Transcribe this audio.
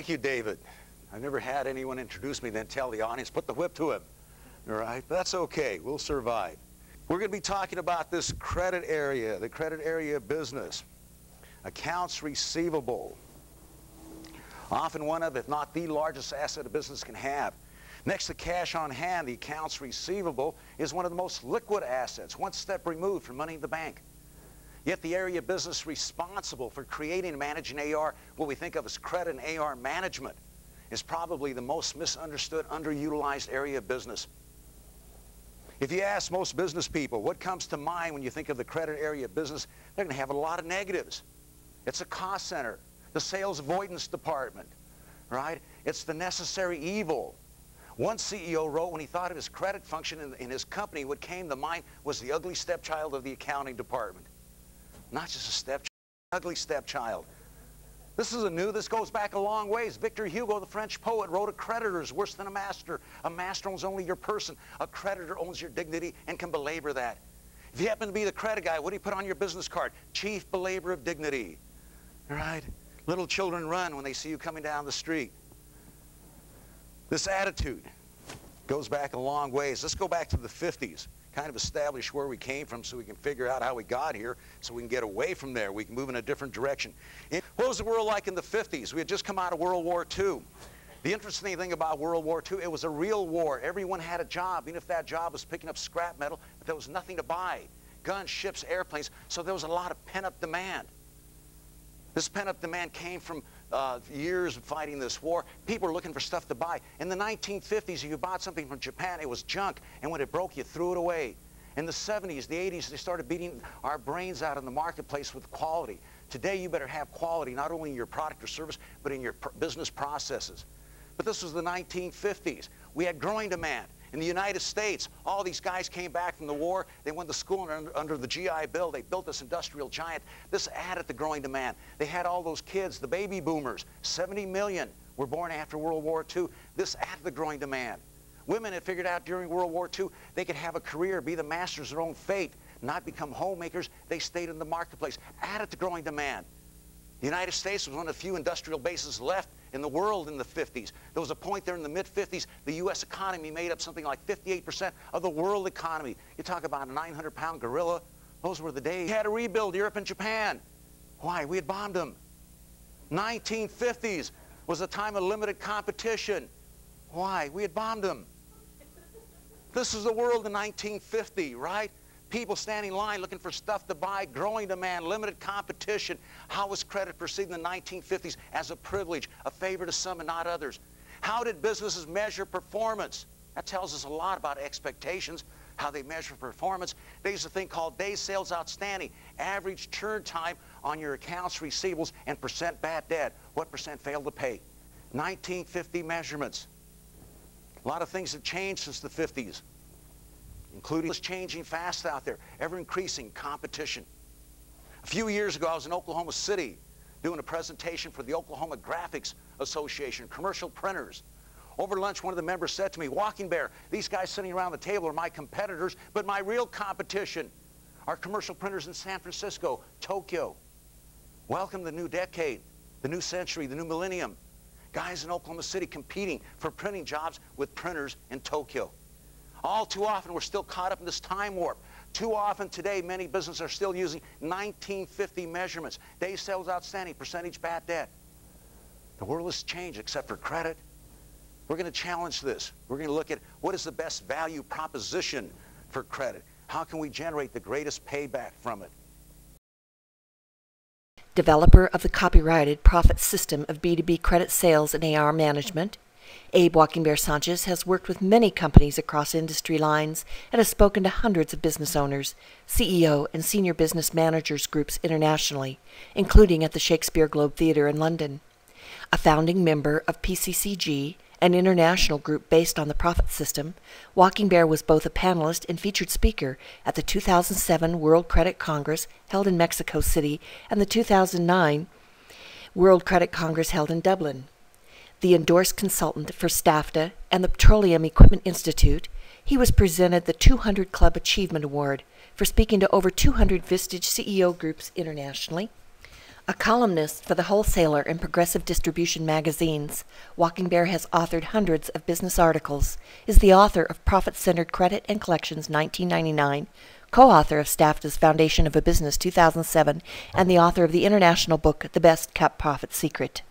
Thank you, David. I've never had anyone introduce me then tell the audience, put the whip to him. All right, but that's okay, we'll survive. We're going to be talking about this credit area, the credit area business. Accounts receivable. Often one of, if not the largest asset a business can have. Next to cash on hand, the accounts receivable is one of the most liquid assets, one step removed from money in the bank. Yet the area business responsible for creating and managing AR, what we think of as credit and AR management, is probably the most misunderstood, underutilized area of business. If you ask most business people what comes to mind when you think of the credit area business, they're going to have a lot of negatives. It's a cost center, the sales avoidance department, right? It's the necessary evil. One CEO wrote when he thought of his credit function in his company, what came to mind was the ugly stepchild of the accounting department. Not just a stepchild, ugly stepchild. This isn't new. This goes back a long ways. Victor Hugo, the French poet, wrote, a creditor is worse than a master. A master owns only your person. A creditor owns your dignity and can belabor that. If you happen to be the credit guy, what do you put on your business card? Chief Belaborer of Dignity. All right? Little children run when they see you coming down the street. This attitude goes back a long ways. Let's go back to the 50s. Kind of establish where we came from so we can figure out how we got here, so we can get away from there. We can move in a different direction. What was the world like in the 50s? We had just come out of World War II. The interesting thing about World War II, it was a real war. Everyone had a job, even if that job was picking up scrap metal, but there was nothing to buy. Guns, ships, airplanes, so there was a lot of pent-up demand. This pent-up demand came from years of fighting this war. People were looking for stuff to buy. In the 1950s, if you bought something from Japan, it was junk, and when it broke, you threw it away. In the 70s, the 80s, they started beating our brains out in the marketplace with quality. Today, you better have quality, not only in your product or service, but in your business processes. But this was the 1950s. We had growing demand. In the United States, all these guys came back from the war. They went to school under the GI Bill. They built this industrial giant. This added the growing demand. They had all those kids, the baby boomers. 70 million were born after World War II. This added the growing demand. Women had figured out during World War II they could have a career, be the masters of their own fate, not become homemakers. They stayed in the marketplace. Added to growing demand. The United States was one of the few industrial bases left in the world in the 50s. There was a point there in the mid-50s, the U.S. economy made up something like 58% of the world economy. You talk about a 900-pound gorilla. Those were the days. We had to rebuild Europe and Japan. Why? We had bombed them. 1950s was a time of limited competition. Why? We had bombed them. This is the world in 1950, right? People standing in line looking for stuff to buy, growing demand, limited competition. How was credit perceived in the 1950s? As a privilege, a favor to some and not others. How did businesses measure performance? That tells us a lot about expectations, how they measure performance. They used a thing called days sales outstanding, average turn time on your accounts receivables, and percent bad debt. What percent failed to pay? 1950 measurements. A lot of things have changed since the 50s. Including it's changing fast out there, ever-increasing competition. A few years ago, I was in Oklahoma City doing a presentation for the Oklahoma Graphics Association, commercial printers. Over lunch, one of the members said to me, "Walking Bear, these guys sitting around the table are my competitors, but my real competition are commercial printers in San Francisco, Tokyo. Welcome the new decade, the new century, the new millennium. Guys in Oklahoma City competing for printing jobs with printers in Tokyo." All too often, we're still caught up in this time warp. Too often today, many businesses are still using 1950 measurements. Days sales outstanding, percentage bad debt. The world has changed except for credit. We're going to challenge this. We're going to look at what is the best value proposition for credit. How can we generate the greatest payback from it? Developer of the copyrighted profit system of B2B credit sales and AR management, Abe Walking Bear Sanchez has worked with many companies across industry lines and has spoken to hundreds of business owners, CEO, and senior business managers groups internationally, including at the Shakespeare Globe Theatre in London. A founding member of PCCG, an international group based on the profit system, Walking Bear was both a panelist and featured speaker at the 2007 World Credit Congress held in Mexico City and the 2009 World Credit Congress held in Dublin. The endorsed consultant for STAFTA and the Petroleum Equipment Institute, he was presented the 200 Club Achievement Award for speaking to over 200 Vistage CEO groups internationally. A columnist for the Wholesaler and Progressive Distribution magazines, Walking Bear has authored hundreds of business articles, is the author of Profit-Centered Credit and Collections 1999, co-author of Staffta's Foundation of a Business 2007, and the author of the international book The Best Kept Profit Secret.